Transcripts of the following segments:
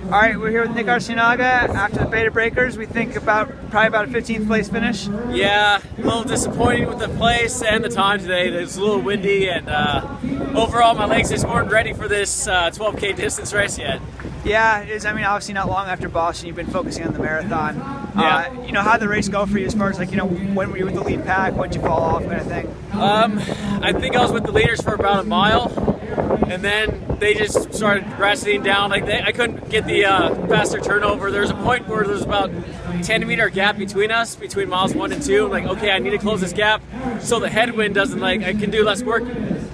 All right, we're here with Nick Arciniaga after the Beta Breakers. We think probably about a 15th place finish. Yeah, a little disappointing with the place and the time today. It was a little windy, and overall my legs just weren't ready for this 12K distance race yet. Yeah, it is. I mean, obviously not long after Boston, you've been focusing on the marathon. Yeah. How'd the race go for you as far as when were you with the lead pack? When did you fall off, kind of thing? I think I was with the leaders for about a mile, and then they just started ratcheting down. I couldn't get the faster turnover. There was a point where there was about 10-meter gap between us, between miles 1 and 2. I'm like, okay, I need to close this gap so the headwind doesn't I can do less work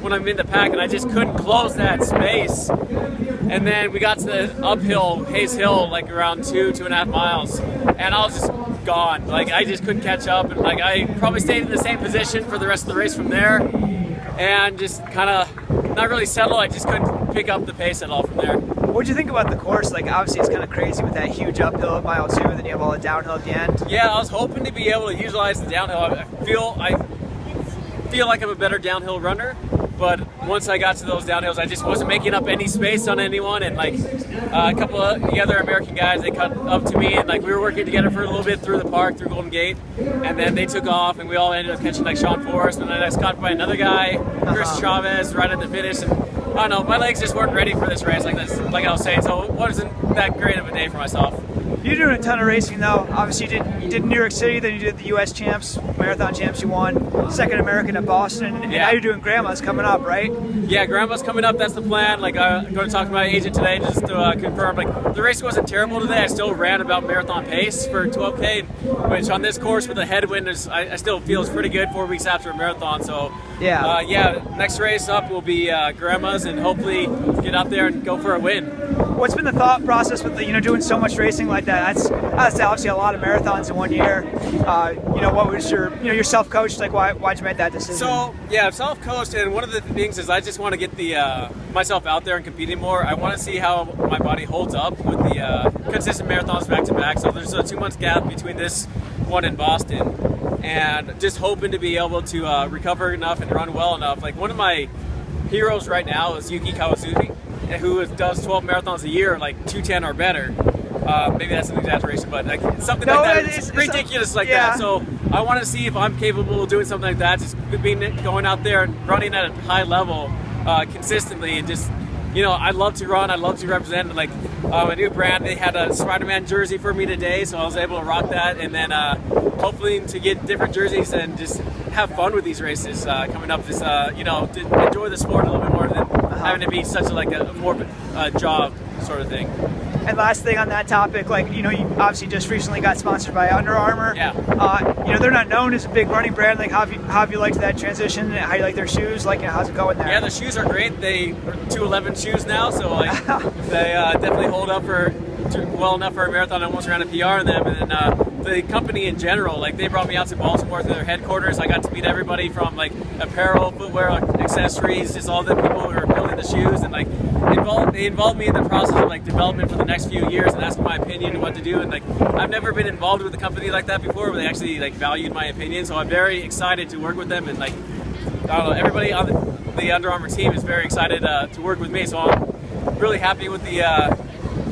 when I'm in the pack, and I just couldn't close that space. And then we got to the uphill, Hayes Hill, around 2.5 miles, and I was just gone. I just couldn't catch up, and I probably stayed in the same position for the rest of the race from there, and just kind of not really settled. I just couldn't pick up the pace at all from there. What'd you think about the course? Obviously it's kind of crazy with that huge uphill at mile 2, and then you have all the downhill at the end. Yeah, I was hoping to be able to utilize the downhill. I feel like I'm a better downhill runner, but once I got to those downhills, I just wasn't making up any space on anyone, and a couple of the other American guys, they cut up to me, and we were working together for a little bit through the park, through Golden Gate, and then they took off, and we all ended up catching Sean Forrest, and then I was caught by another guy, Chris Chavez, right at the finish, and I don't know, my legs just weren't ready for this race, like I was saying, so it wasn't that great of a day for myself. You're doing a ton of racing though. Obviously you did New York City, then you did the U.S. champs, marathon champs. You won second American at Boston, and now you're doing Grandma's coming up, right? Yeah, Grandma's coming up. That's the plan. I'm going to talk to my agent today just to confirm. The race wasn't terrible today. I still ran about marathon pace for 12K, which on this course with the headwind I still feels pretty good 4 weeks after a marathon. So next race up will be Grandma's, and hopefully get out there and go for a win. What's been the thought process with doing so much racing like that? That's obviously a lot of marathons in 1 year. What was your self-coached? Why'd you make that decision? So yeah, I'm self-coached, and one of the things is I just want to get myself out there and competing more. I want to see how my body holds up with the consistent marathons back to back. So there's a 2 month gap between this one in Boston, and just hoping to be able to recover enough and run well enough. One of my heroes right now is Yuki Kawasuki, who does 12 marathons a year, 210 or better. Maybe that's an exaggeration, but something like that. It's ridiculous that. So I want to see if I'm capable of doing something like that, just going out there and running at a high level consistently, and just, I love to run, I love to represent. A new brand, they had a Spider-Man jersey for me today, so I was able to rock that, and then hopefully to get different jerseys and just have fun with these races coming up. Just to enjoy the sport a little bit more than having to be such a more job sort of thing. And last thing on that topic, you obviously just recently got sponsored by Under Armour. Yeah. They're not known as a big running brand. How have you liked that transition? How do you like their shoes? How's it going there? Yeah, the shoes are great. They are 211 shoes now, so they definitely hold up well enough for a marathon. I almost ran a PR in them, and then the company in general, they brought me out to Baltimore to their headquarters. I got to meet everybody from apparel, footwear, accessories, just all the people who are building the shoes, and they involved me in the process of development for the next few years and asking my opinion and what to do. And I've never been involved with a company like that before, where they actually valued my opinion. So I'm very excited to work with them, and I don't know, everybody on the Under Armour team is very excited to work with me. So I'm really happy with the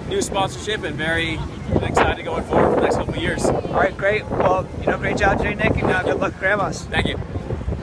new sponsorship, and very excited going forward for the next couple of years. All right, great. Well, great job today, Nick, and good luck at Grandma's. Thank you.